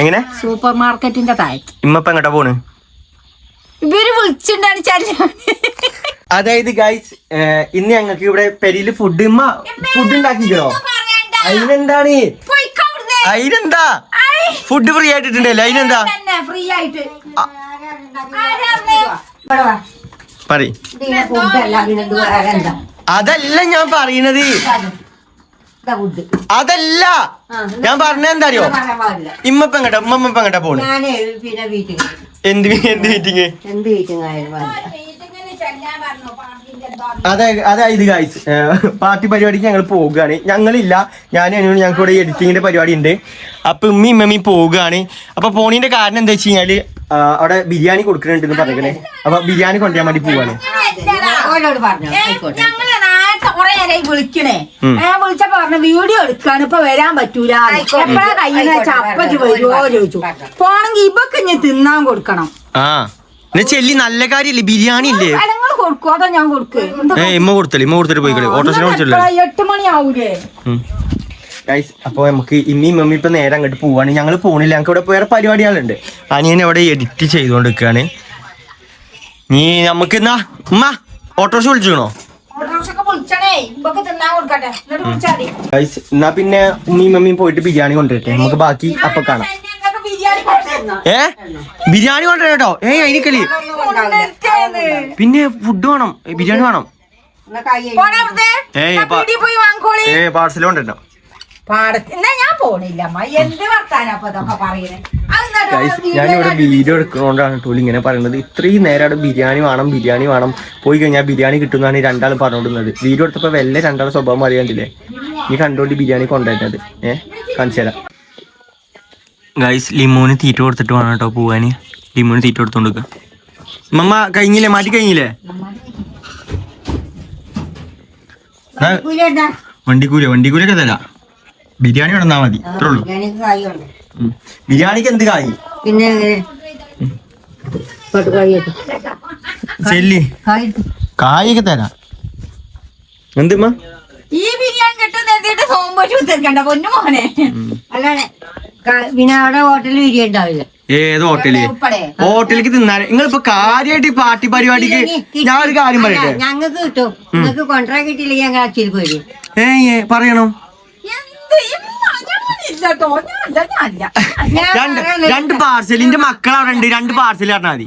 എങ്ങനെ സൂപ്പർ മാർക്കറ്റിന്റെ താഴത്ത്. ഇമ്മപ്പ എങ്ങട്ടാ പോണ്? ഇവര് വിളിച്ചിണ്ടാണ്. അതായത് ഗൈസ് ഇന്ന് ഞങ്ങൾക്ക് ഇവിടെ പെരിയില് ഫുഡ് ഉണ്ടാക്കിക്കോ. അതിനെന്താണ് അതിനെന്താ ഫുഡ് ഫ്രീ ആയിട്ടിട്ടുണ്ടല്ലോ. അതിനെന്താ ഫ്രീ ആയിട്ട് പറയ്. അതല്ല ഞാൻ പറയണത്, അതല്ല ഞാൻ പറഞ്ഞ എന്താ അറിയോ? ഇമ്മപ്പ എങ്ങട്ടാ പോണ്? എന്ത് മീറ്റിംഗ്? അതായത് ഗൈസ് പാർട്ടി പരിപാടിക്ക് ഞങ്ങൾ പോവുകയാണ്. ഞങ്ങളില്ല, ഞങ്ങൾക്ക് ഇവിടെ എഡിറ്റിങ്ങിന്റെ പരിപാടി ഉണ്ട്. അപ്പൊ ഇമ്മയും പോവുകയാണ്. അപ്പൊ പോണീന്റെ കാരണം എന്താ വെച്ച് കഴിഞ്ഞാല് അവിടെ ബിരിയാണി കൊടുക്കുന്നുണ്ടെന്ന് പറഞ്ഞേ. അപ്പൊ ബിരിയാണി കൊണ്ടുവരാൻ വേണ്ടി പോവാണ്. വിളിക്കണേ വിളിച്ചപ്പോ പറഞ്ഞ വീഡിയോ എടുക്കാണ്, ഇപ്പൊ വരാൻ പറ്റൂല. എപ്പോഴാ കയ്യിൽ ചപ്പച്ച് വരുമോ ചോദിച്ചു. പോണെങ്കി ഇപ്പൊക്കെ ഞാൻ തിന്നാൻ കൊടുക്കണം. ചെല്ലി നല്ല കാര്യല്ലേ, ബിരിയാണി ഇല്ലേ? കൊടുക്കും, അതോ ഞാൻ കൊടുക്കും. ഇമ്മ കൊടുത്തിട്ട് പോയിക്കളെ. ഓട്ടോസിനെ 8 മണി ആവൂലേ? അപ്പൊ നമുക്ക് ഇമ്മ ഇപ്പൊ നേരെ അങ്ങോട്ട് പോവാണ്. ഞങ്ങൾ പോണില്ല, ഞങ്ങൾക്ക് ഇവിടെ വേറെ പരിപാടികളുണ്ട്. അനിയൻ അവിടെ എഡിറ്റ് ചെയ്തോണ്ടിരിക്കാണ്. നീ നമുക്ക് എന്നാ ഉമ്മ ഓട്ടോറിക്ഷ വിളിച്ചോ? എന്നാ പിന്നെ ഉമ്മയും പോയിട്ട് ബിരിയാണി കൊണ്ടുവരട്ടെ, നമുക്ക് ബാക്കി അപ്പൊ കാണാം. ബിരിയാണി കൊണ്ടുവരാം കേട്ടോ. അതിനിക്കല് പിന്നെ ഫുഡ് വേണം, ബിരിയാണി വേണം. പാർസൽ കൊണ്ടുവരണം. ഞാൻ പോണില്ല. ഞാനിവിടെ വീഡിയോ എടുക്കുന്നോണ്ടാണ് ടോലി ഇങ്ങനെ പറയുന്നത്. ഇത്രയും നേരം അവിടെ ബിരിയാണി വേണം പോയി കഴിഞ്ഞാൽ ബിരിയാണി കിട്ടുന്നതാണ് രണ്ടാളും പറഞ്ഞോണ്ടുന്നത്. വീഡിയോ എടുത്തപ്പോ വല്ല രണ്ടാളും സ്വഭാവം അറിയാണ്ടില്ലേ? നീ കണ്ടോണ്ട് ബിരിയാണി കൊണ്ടുവരുന്നത് കാണിച്ചു തരാം. ഗൈസ് ലിമോന് തീറ്റ കൊടുത്തിട്ട് വേണം കേട്ടോ പോവാന്. ലിമോന് തീറ്റ കൊടുത്തോണ്ട് മമ്മ കഴിഞ്ഞില്ലേ? മാറ്റി കഴിഞ്ഞില്ലേ? വണ്ടിക്കൂലൊക്കെ തരാം. ബിരിയാണി കൊണ്ടാ മതി, ഇത്രേ ഉള്ളൂ. ബിരിയാണിക്ക് എന്ത് കായ്? പിന്നെ ചെല്ലി കായൊക്കെ തരാം. എന്തുമ്മ ഈ ബിരിയാണി കിട്ടുന്ന പൊന്നു മോനെ? അല്ലാതെ പിന്നെ അവിടെ ഹോട്ടലിൽ ബിരിയാണി ഉണ്ടാവില്ല. ഏത് ഹോട്ടലിലേക്ക് തിന്നാൻ നിങ്ങളിപ്പോ കാര്യമായിട്ട് പാർട്ടി പരിപാടിക്ക് ഞാൻ ഒരു കാര്യം പറയട്ടെ. ഞങ്ങൾക്ക് കിട്ടും, നിങ്ങൾക്ക് കോൺട്രാക്ട് കിട്ടിയില്ലെങ്കിൽ ഞങ്ങൾ അച്ഛൻ പോയി പറയണം. രണ്ട് പാർസലിന്റെ മക്കൾ അവിടെ ഉണ്ട്, 2 പാർസൽ പറഞ്ഞാൽ മതി.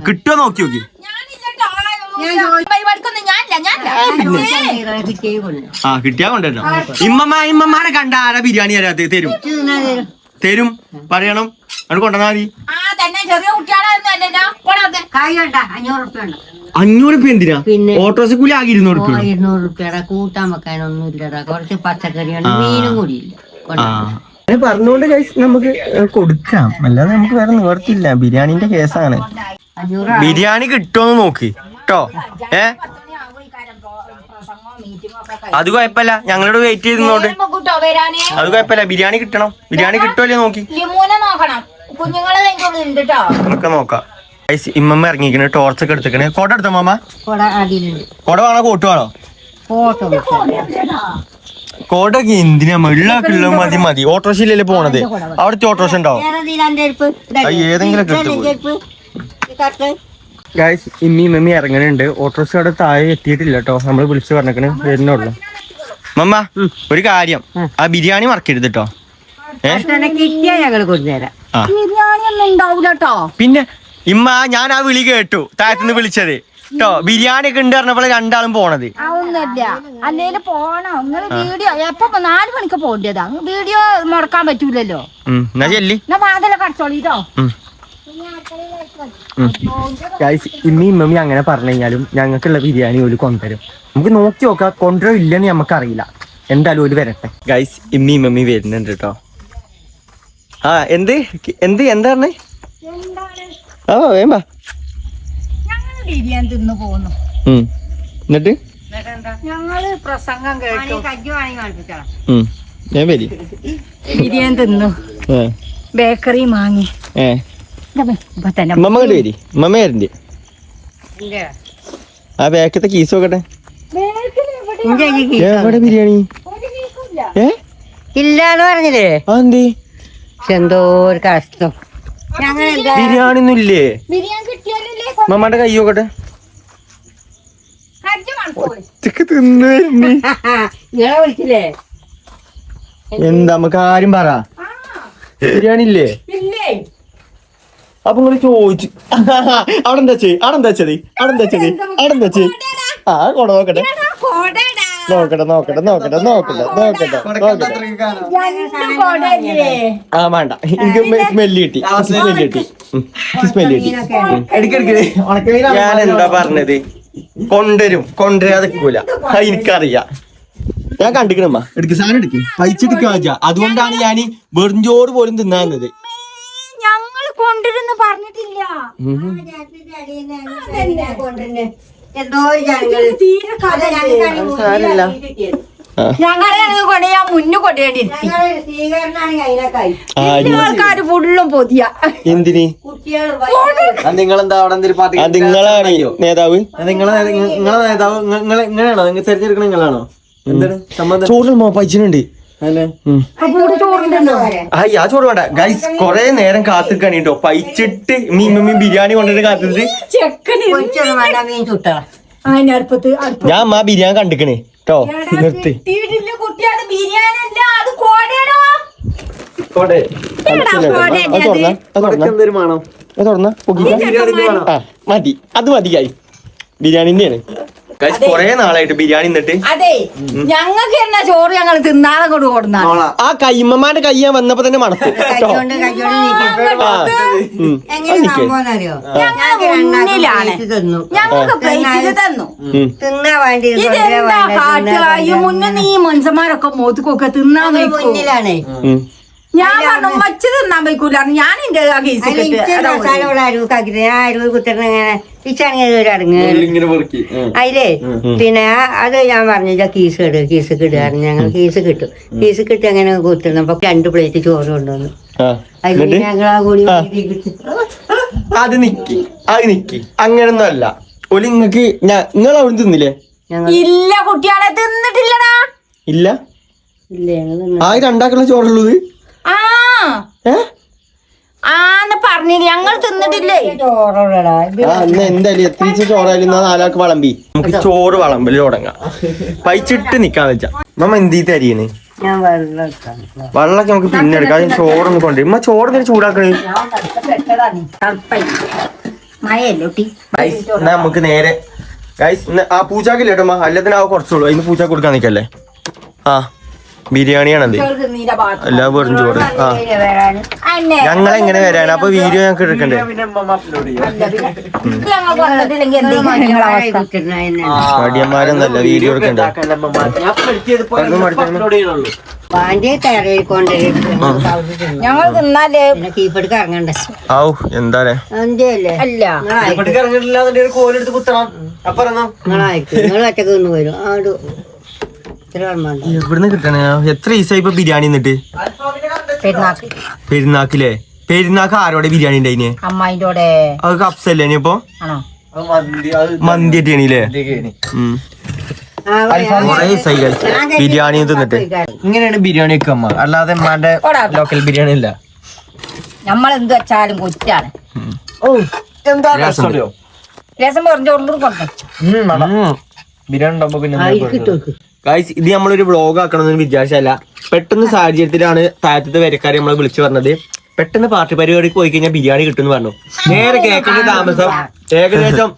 കിട്ടുമോ നോക്കി. കിട്ടിയാ കൊണ്ടുവരണം. ഇമ്മമാരെ കണ്ട ആരാ ബിരിയാണി തരും പറയണം. അത് കൊണ്ടുവന്നാ മതി. 500 എന്തിനാ? ഓട്ടോസ് കൂലി ആകെ 200 കൂട്ടാൻ വെക്കാനൊന്നും ഇല്ലടാ. കുറച്ച് പച്ചക്കറിയാണ്, മീനും കൂടി ഇല്ല. പറഞ്ഞോണ്ട് നമുക്ക് കൊടുക്കാം, അല്ലാതെ നമുക്ക് വേറെ നിവർത്തില്ല. ബിരിയാണിന്റെ കേസാണ്. ബിരിയാണി കിട്ടുമോന്ന് നോക്ക് കേട്ടോ. അത് കുഴപ്പമില്ല, ഞങ്ങളോട് വെയിറ്റ് ചെയ്തോണ്ട്. അത് കുഴപ്പമില്ല, ബിരിയാണി കിട്ടണം. ബിരിയാണി കിട്ടുമല്ലേ നോക്കി ഒക്കെ നോക്കാം. ഇമ്മ ഇറങ്ങിക്കണ്, ടോർച്ചൊക്കെ എടുത്തേക്കണ്. കോട്ട എടുത്തോ മാമ? കോട വേണോ കോട്ട് വേണോ? കോട്ടൊക്കെ എന്തിനാ? വെള്ളമൊക്കെ മതി. ഓട്ടോറിക്ഷയിലല്ലേ പോണത്? അവിടുത്തെ ഓട്ടോറിക്ഷ ഉണ്ടാവും. ഏതെങ്കിലും ഗൈസ് ഇമ്മി ഇറങ്ങണുണ്ട്. ഓട്ടോറിക്ഷ അവിടെ താഴെ എത്തിയിട്ടില്ല കേട്ടോ. നമ്മള് വിളിച്ചു പറഞ്ഞേക്കണ്, വരുന്നുള്ളൂ. മമ്മ ഒരു കാര്യം, ആ ബിരിയാണി മറക്കരുത് കേട്ടോ. പിന്നെ ഇമ്മ ഞാൻ ആ വിളി കേട്ടു, താഴത്തുനിന്ന് വിളിച്ചത് കേട്ടോ. ബിരിയാണി ഒക്കെ ഉണ്ട് പറഞ്ഞപ്പോൾ 2 ആളും പോണത്. അല്ലേലും പോണം. വീഡിയോ എപ്പോ 4 മണിക്ക് പോകേണ്ടതാ. വീഡിയോ മുടക്കാൻ പറ്റൂലല്ലോ. എന്നാ ചെല്ലി വാതിലൊക്കെ അടച്ചോളിട്ടോ. ഇമ്മി അങ്ങനെ പറഞ്ഞു കഴിഞ്ഞാലും ഞങ്ങൾക്കുള്ള ബിരിയാണി ഒരു കൊണ്ടുവരും. നമുക്ക് നോക്കി നോക്കാം, കൊണ്ടുവരും ഇല്ലെന്ന് നമുക്കറിയില്ല. എന്തായാലും ഒരു വരട്ടെ. ഗൈസ് ഇമ്മി വരുന്നുണ്ട് കേട്ടോ. എന്താ പറഞ്ഞേ? വേമ്പാ ബിരിയാണി തിന്നു പോകുന്നു. എന്നിട്ട് ഞങ്ങള് പ്രസംഗം കേട്ടു. ഞാൻ വരി ബിരിയാണി തിന്നു, ബേക്കറി വാങ്ങി. മമ്മ വരി, മമ്മ വരണ്ടേ? ആ ബേക്കത്തെ കീസ് നോക്കട്ടെ. എവിടെ ബിരിയാണി? ഇല്ലാന്ന് പറഞ്ഞില്ലേ? അതെന്തേ? എന്തോ ഒരു കഷ്ടം. ഞങ്ങൾ എന്താ ബിരിയാണി ഒന്നും ഇല്ലേ? ബിരിയാണി കിട്ടിയാലല്ലേ മമ്മാന്റെ കൈ നോക്കട്ടെ. ഒറ്റക്ക് തിന്നു വരുന്നേ. നിങ്ങളെ വിളിച്ചില്ലേ? എന്താ നമുക്ക് ആരും പറ, ബിരിയാണി ഇല്ലേ? അപ്പൊ നിങ്ങള് ചോദിച്ചു അവിടെ എന്താ ചെയ്, അവിടെ എന്താ വെച്ചത്, അവിടെ എന്താ വെച്ചത്, അവിടെ എന്താ വെച്ചത്? ആ കൊട നോക്കട്ടെ നോക്കട്ടെ നോക്കട്ടെ നോക്കട്ടെ നോക്കട്ടെ നോക്കട്ടെ നോക്കട്ടെ. ആ വേണ്ട, എനിക്ക് സ്മെല്ല് കിട്ടി, സ്മെല്ല് കിട്ടി, സ്മെല്ല് കിട്ടി. ഞാൻ എന്താ പറഞ്ഞത്, കൊണ്ടുവരാതെ നിൽക്കൂല, എനിക്കറിയാം. ഞാൻ കണ്ടിക്കണമ്മ, എടുക്ക സാധനം എടുക്ക്, പൈച്ചെടുക്കുക. അതുകൊണ്ടാണ് ഞാൻ വെറുംചോറ് പോലും തിന്നാന്നത്. ഞങ്ങൾ കൊണ്ടുവരുന്ന് പറഞ്ഞിട്ടില്ല. എന്തോ ഒരു ജനങ്ങള് ഞങ്ങളെ കൊണ്ട് ഞാൻ മുന്നു കൊണ്ടുവേണ്ടിയിരിക്കും. സ്വീകരണമാണ് അതിനൊക്കെ ആൾക്കാര് ഫുള്ളും പൊതിയ. എന്തിന്? നിങ്ങളെന്താ അവിടെ എന്തൊരു പാർട്ടി? നിങ്ങളാണ് നേതാവ്. നിങ്ങളെ നേതാവ് ഇങ്ങനെയാണോ? നിങ്ങൾ തെരഞ്ഞെടുക്കണ നിങ്ങളാണോ? എന്താണ് സംബന്ധം? ചോറിൽ പൈച്ചുണ്ട്. ആ ചോറ് വേണ്ട ഗൈസ്, കൊറേ നേരം കാത്തിക്കാണ് കേട്ടോ. പൈച്ചിട്ട് മീൻ ബിരിയാണി കൊണ്ടിട്ട് കാത്തിട്ട് ഞാൻ അമ്മ ബിരിയാണി കണ്ടിക്കണേ കേട്ടോ. നിർത്തി കുട്ടിയാണ് ബിരിയാണി അല്ല, അത് കോടയാണോ? മതി, അത് മതി ഗൈസ്. ബിരിയാണിന്റെയാണ് ഗൈസ്. കൊറേ നാളായിട്ട് ബിരിയാണി നിന്നിട്ട്. അതെ, ഞങ്ങൾക്ക് എന്നാ ചോറ് ഞങ്ങൾ തിന്നാതെ കൊണ്ട് കൊടുന്ന ആ കൈമ്മമാന്റെ കൈ ഞാൻ വന്നപ്പോ തന്നെ മണത്തു. ഞങ്ങൾക്ക് പ്ലേറ്റിൽ തന്നു. തിന്നാ വേണ്ടി ഇതെന്താ കാട്ടുകായി മുന്നേ നീ മനുഷ്യന്മാരൊക്കെ മോത്തുക്കൊക്കെ തിന്നാൻ മുന്നിലാണ്. ഞാൻ പറഞ്ഞു മച്ച് തിന്നാൻ വയ്ക്കൂല. ഞാൻ എന്റെ അരുവ് കുത്തിരുന്ന ഇച്ചാണെങ്കിൽ അടങ്ങ് അതിലേ പിന്നെ അത് ഞാൻ പറഞ്ഞു കീസ് കിടുക. ഞങ്ങൾ കീസ് കിട്ടും. കീസ് കിട്ടി അങ്ങനെ കുത്തിരുന്നപ്പോ 2 പ്ലേറ്റ് ചോറ് കൊണ്ടുവന്നു. അതിൽ ഞങ്ങൾ ആ കൂടി അത് നിക്കി അങ്ങനൊന്നും അല്ല. ഒരു നിങ്ങക്ക് നിങ്ങൾ അവിടെ തിന്നില്ലേ? ഇല്ല കുട്ടികളെ തിന്നിട്ടില്ലടാ. ഇല്ല ആ 2 ചോറുള്ളത്. ആന്ന് പറഞ്ഞില്ല, ഞങ്ങൾ തിന്നിട്ടില്ലേ. ചോറുള്ളടാ. എന്തായാലും എത്ര ചോറായാലും 4 ആൾക്ക് വളമ്പി നമുക്ക് ചോറ് വളമ്പല് തുടങ്ങാം. പൈച്ചിട്ട് നിക്കാൻ വെച്ചാ മമ്മ എന്ത് തരിയണ്. ഞാൻ വെള്ളമൊക്കെ നമുക്ക് പിന്നെ എടുക്കാം. ചോറൊന്നും കൊണ്ടുവരും. ഉമ്മ ചോറ് തന്നെ ചൂടാക്കണേ. എന്നാ നമുക്ക് നേരെ ഗൈസ് ആ പൂച്ചാക്കില്ല കേട്ടോ. അല്ലത്തിന് ആ കുറച്ചുള്ളൂ, അതിന് പൂച്ചാക്ക് കൊടുക്കാൻ നിക്കല്ലേ. ആ ബിരിയാണിയാണത്, എല്ലാ വെറും ചോറ്. ആ ഞങ്ങളെങ്ങനെ വരാൻ? അപ്പൊ വീഡിയോ ഞങ്ങൾക്ക് എടുക്കണ്ടേ? മടിയന്മാരൊന്നല്ല, വീഡിയോ എടുക്കണ്ടേ? ഞങ്ങൾ തിന്നാലേ കീപ്പെടുക്ക് ഇറങ്ങണ്ടേ? ഔ എന്താ അല്ല കോലെടുത്ത് കുത്തണം. നിങ്ങളായിരിക്കും, നിങ്ങൾ ഒറ്റക്ക് നിന്ന് വരും. ആട് എവിടുന്ന് കിട്ടണ? എത്ര ദിവസമായി ഇപ്പൊ ബിരിയാണി എന്നിട്ട്? പെരുന്നാക്കില്ലേ? പെരുന്നാക്ക് ആരോടെ ബിരിയാണി ഉണ്ടായിനെ? അമ്മായിന്റെ. അത് കപ്സല്ലേ ഇപ്പൊ? മന്തി ആയിട്ടില്ലേ? ബിരിയാണി തിന്നിട്ട് ഇങ്ങനെയാണ് ബിരിയാണി ഒക്കെ അമ്മ, അല്ലാതെ അമ്മാന്റെ ലോക്കൽ ബിരിയാണി ഇല്ല. നമ്മളെന്ത് വെച്ചാലും കുറ്റാണ്. രസം പറഞ്ഞോളൂ ബിരിയാണി ഉണ്ടാവുമ്പോ പിന്നെ ഗൈസ് ഇത് നമ്മളൊരു വ്ളോഗ് ആക്കണമെന്ന് വിചാരിച്ചല്ല. പെട്ടെന്ന് സാഹചര്യത്തിലാണ് താഴത്തെ വരക്കാരെ നമ്മളെ വിളിച്ചു പറഞ്ഞത്. പെട്ടെന്ന് പാർട്ടി പരിപാടിക്ക് പോയി കഴിഞ്ഞാൽ ബിരിയാണി കിട്ടും പറഞ്ഞു. നേരെ കേക്കിന്റെ താമസം ഏകദേശം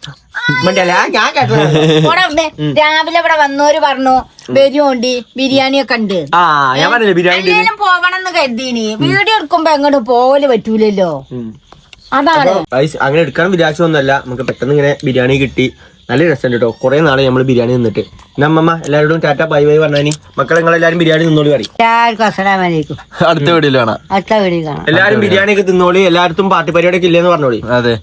ഞാൻ രാവിലെ ഇവിടെ വന്നോര് പറഞ്ഞു ബിരിയാണി ബിരിയാണി ഒക്കെ ഉണ്ട്. ആ ഞാൻ പറഞ്ഞില്ലേ ബിരിയാണി പോകണമെന്ന് കരുതീനി. വീഡിയോ എടുക്കുമ്പോ എങ്ങോട്ട് പോകല് പറ്റൂലല്ലോ, അതാണ്. ഗൈസ് അങ്ങനെ എടുക്കാൻ വിചാരിച്ചൊന്നുമല്ല. നമുക്ക് പെട്ടെന്ന് ഇങ്ങനെ ബിരിയാണി കിട്ടി. നല്ല രസമുണ്ട് കേട്ടോ. കുറെ നാളെ നമ്മള് ബിരിയാണി നിന്നിട്ട്. നമ്മമ്മ എല്ലാവരോടും ടാറ്റ ബൈ ബൈ പറഞ്ഞാനി. മക്കളെ നിങ്ങളെല്ലാരും ബിരിയാണി തിന്നോളി പറയും. അടുത്ത വീഡിയോയിൽ കാണാം. എല്ലാരും ബിരിയാണി ഒക്കെ തിന്നോളി. എല്ലായിടത്തും പാർട്ടി പരിപാടി ഒക്കെ ഇല്ലെന്ന് പറഞ്ഞോളി. അതെ.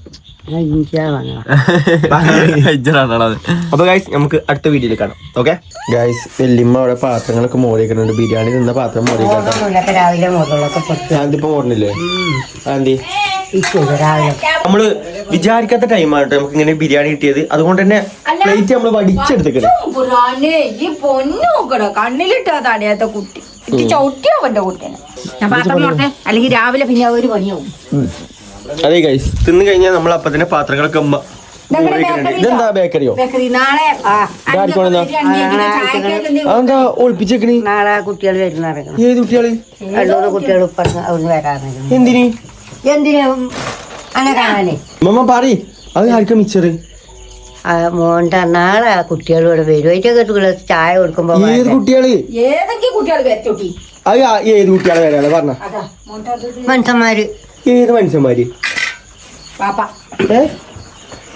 അപ്പൊ ഗൈസ് നമുക്ക് അടുത്ത വീഡിയോയിൽ കാണാം. ഓക്കെ ഗൈസ്, വെല്ലിമ്മ അവിടെ പാത്രങ്ങളൊക്കെ മോറിക്കുന്നുണ്ട്. ബിരിയാണി നിന്ന പാത്രം മോറിക്കോ മോറിനില്ലേ? ആന്റി നമ്മള് വിചാരിക്കാത്ത ടൈമാണ് കേട്ടോ നമുക്ക് ഇങ്ങനെ ബിരിയാണി കിട്ടിയത്. അതുകൊണ്ട് തന്നെ പ്ലേറ്റ് നമ്മള് വടിച്ചെടുത്തേക്കണേ. ഈ പൊന്നു നോക്കടോ, കണ്ണിലിട്ടാ തടയാത്ത കുട്ടി. ചവിട്ടിയോ എന്റെ കുട്ടീനെ ഞാൻ പാത്രം നോട്ടെ അല്ലെങ്കിൽ രാവിലെ പിന്നെ ഒരു പണിയാവും. അതെ ഗൈസ്, തിന്നു കഴിഞ്ഞാൽ നമ്മൾ അപ്പൊ തന്നെ പാത്രങ്ങളൊക്കെ ഇതെന്താ ബേക്കറിയോ? ബേക്കറി നാളെ അതെന്താ ഒളിപ്പിച്ചേക്കണി? നാളെ കുട്ടികൾ വരുന്ന ഏത് കുട്ടികള്? രണ്ടൂന്ന് കുട്ടികൾ അവിടുന്ന് വരാറ്. എന്തിന് അന്നെ കാണാനേ മമ്മ പറയ്, അത് ആർക്കാ മിച്ചറ്? മോണ്ട നാളെ കുട്ടികൾ ഇവിടെ വരും. അതിന്റെ ചായ കൊടുക്കുമ്പോ ഏത് കുട്ടികള്? ഏതെങ്കിലും കുട്ടികൾ വരച്ചോട്ടി അത് ഏത് കുട്ടികളെ വരാതെ പറഞ്ഞ? മനുഷ്യന്മാര്. ഏത് മനുഷ്യന്മാര്? പാപ്പ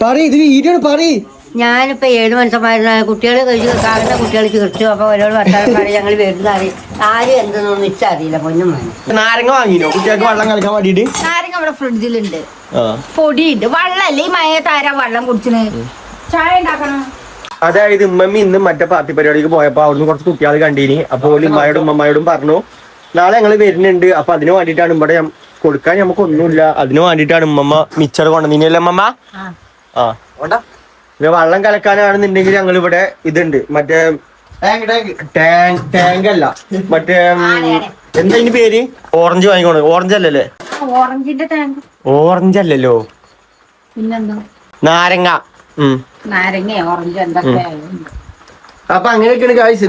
പറയ്, ഇത് വീഡിയോ പറയ്. ഞാനിപ്പോ 7 മനുഷ്യന്മാരുന്ന കുട്ടികൾ കഴിച്ച് കാണുന്ന കുട്ടികൾ ചേർത്തു. അപ്പൊ ഒരാൾ വർത്താനം പറയും, ഞങ്ങൾ വരുന്ന ആരും എന്തെന്നൊന്നും നിച്ചറിയില്ല. പൊന്നും നാരങ്ങ വാങ്ങിനോ കുട്ടികൾക്ക് വെള്ളം കളിക്കാൻ വേണ്ടിട്ട്? നാരങ്ങ നമ്മുടെ ഫ്രിഡ്ജിലുണ്ട്, പൊടിയുണ്ട്. വെള്ളല്ലേ ഈ മഴത്താരാ വെള്ളം കുടിച്ചിന്? ചായ ഉണ്ടാക്കണം. അതായത് ഉമ്മമ്മി ഇന്ന് മറ്റേ പാർട്ടി പരിപാടിക്ക് പോയപ്പോ അവിടുന്ന് കുറച്ച് കുട്ടികൾ കണ്ടീനി. അപ്പോൾ ഉമ്മയോടും ഉമ്മയോടും പറഞ്ഞു നാളെ ഞങ്ങൾ വരുന്നുണ്ട്, അപ്പൊ അതിന് വേണ്ടിയിട്ടാണ് ഇവിടെ കൊടുക്കാൻ നമുക്ക് ഒന്നുമില്ല, അതിന് വേണ്ടിയിട്ടാണ് ഉമ്മമ്മ മിച്ചർ കൊണ്ടുവന്നീനല്ലേ ഉമ്മമ്മ? ആ പിന്നെ വെള്ളം കലക്കാനാണെന്നുണ്ടെങ്കിൽ ഞങ്ങൾ ഇവിടെ ഇതുണ്ട്, മറ്റേ ടാങ്ക് അല്ല, മറ്റേ എന്താ ഇതിന്റെ പേര്? ഓറഞ്ച് വാങ്ങിക്കോണേ. ഓറഞ്ച് അല്ലല്ലേ? ഓറഞ്ചിന്റെ ടാങ്ക്. ഓറഞ്ച് അല്ലല്ലോ, പിന്നെന്താ? നാരങ്ങ. നാരങ്ങ ഓറഞ്ച് എന്തൊക്കെ. അപ്പൊ അങ്ങനെയൊക്കെയാണ് കാഴ്ച.